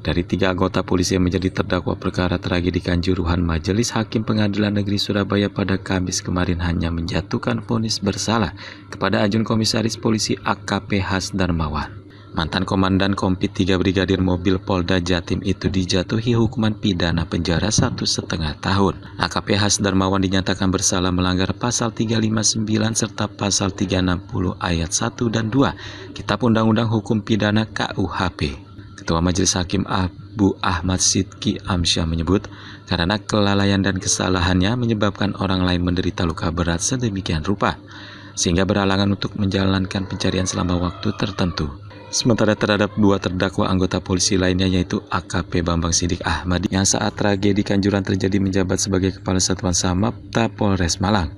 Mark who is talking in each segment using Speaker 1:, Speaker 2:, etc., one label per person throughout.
Speaker 1: Dari 3 anggota polisi yang menjadi terdakwa perkara tragedi Kanjuruhan, Majelis Hakim Pengadilan Negeri Surabaya pada Kamis kemarin hanya menjatuhkan vonis bersalah kepada Ajun Komisaris Polisi AKP Hasdarmawan. Mantan Komandan Kompit 3 Brigadir Mobil Polda Jatim itu dijatuhi hukuman pidana penjara 1,5 tahun. AKP Hasdarmawan dinyatakan bersalah melanggar pasal 359 serta pasal 360 ayat 1 dan 2 Kitab Undang-Undang Hukum Pidana KUHP. Ketua Majelis Hakim Abu Ahmad Sidki Amsyah menyebut, karena kelalaian dan kesalahannya menyebabkan orang lain menderita luka berat sedemikian rupa, sehingga berhalangan untuk menjalankan pencarian selama waktu tertentu. Sementara terhadap 2 terdakwa anggota polisi lainnya yaitu AKP Bambang Sidik Ahmadi yang saat tragedi Kanjuruhan terjadi menjabat sebagai Kepala Satuan Samapta Polres Malang,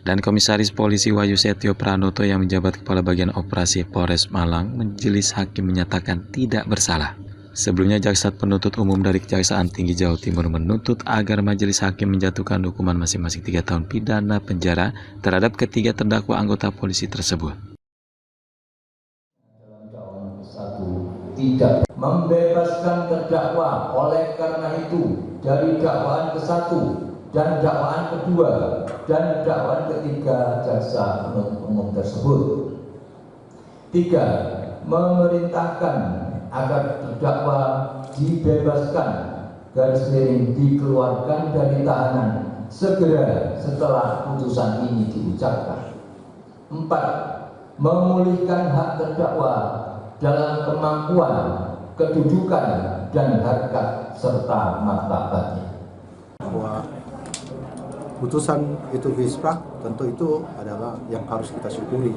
Speaker 1: dan Komisaris Polisi Wahyu Setio Pranoto yang menjabat Kepala Bagian Operasi Polres Malang, Majelis Hakim menyatakan tidak bersalah. Sebelumnya, Jaksa Penuntut Umum dari Kejaksaan Tinggi Jawa Timur menuntut agar Majelis Hakim menjatuhkan hukuman masing-masing 3 tahun pidana penjara terhadap ketiga terdakwa anggota polisi tersebut.
Speaker 2: Tidak membebaskan terdakwa, oleh karena itu dari dakwaan ke-1 dan dakwaan kedua dan dakwaan ketiga jaksa penuntut umum tersebut. 3. Memerintahkan agar terdakwa dibebaskan dikeluarkan dari tahanan segera setelah putusan ini diucapkan. 4. Memulihkan hak terdakwa dalam kemampuan, kedudukan, dan harkat serta martabatnya.
Speaker 3: Bahwa putusan itu visprah tentu itu adalah yang harus kita syukuri.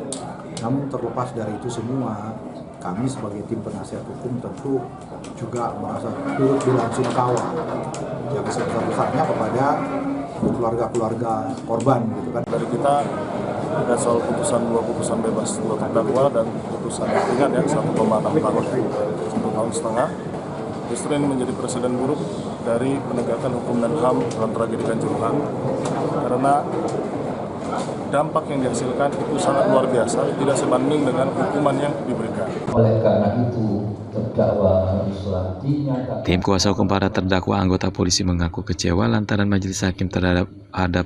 Speaker 3: Namun terlepas dari itu semua, kami sebagai tim penasihat hukum tentu juga merasa turut belasungkawa yang sebesar-besarnya kepada keluarga-keluarga korban, gitu kan.
Speaker 4: Dari kita terkait soal putusan 2 putusan bebas 2 terdakwa dan putusan ringan yang 1,6 tahun, 1,5 tahun, justru ini menjadi presiden buruk dari penegakan hukum dan HAM dalam tragedi Kanjuruhan, karena dampak yang dihasilkan itu sangat luar biasa, tidak sebanding dengan hukuman yang diberikan.
Speaker 2: Oleh karena itu, terdakwa haruslah dinyatakan.
Speaker 1: Tim kuasa hukum para terdakwa anggota polisi mengaku kecewa lantaran Majelis Hakim terhadap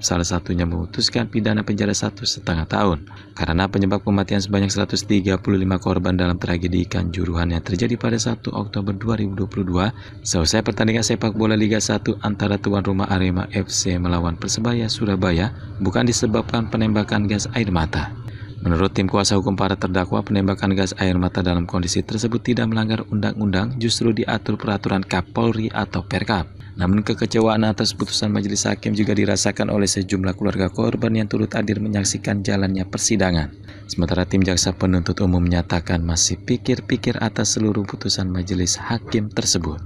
Speaker 1: salah satunya memutuskan pidana penjara 1,5 tahun karena penyebab kematian sebanyak 135 korban dalam tragedi Kanjuruhan yang terjadi pada 1 Oktober 2022 selesai pertandingan sepak bola Liga 1 antara tuan rumah Arema FC melawan Persebaya Surabaya bukan disebabkan penembakan gas air mata. Menurut tim kuasa hukum para terdakwa, penembakan gas air mata dalam kondisi tersebut tidak melanggar undang-undang, justru diatur peraturan Kapolri atau Perkap. Namun kekecewaan atas putusan Majelis Hakim juga dirasakan oleh sejumlah keluarga korban yang turut hadir menyaksikan jalannya persidangan. Sementara tim jaksa penuntut umum menyatakan masih pikir-pikir atas seluruh putusan Majelis Hakim tersebut.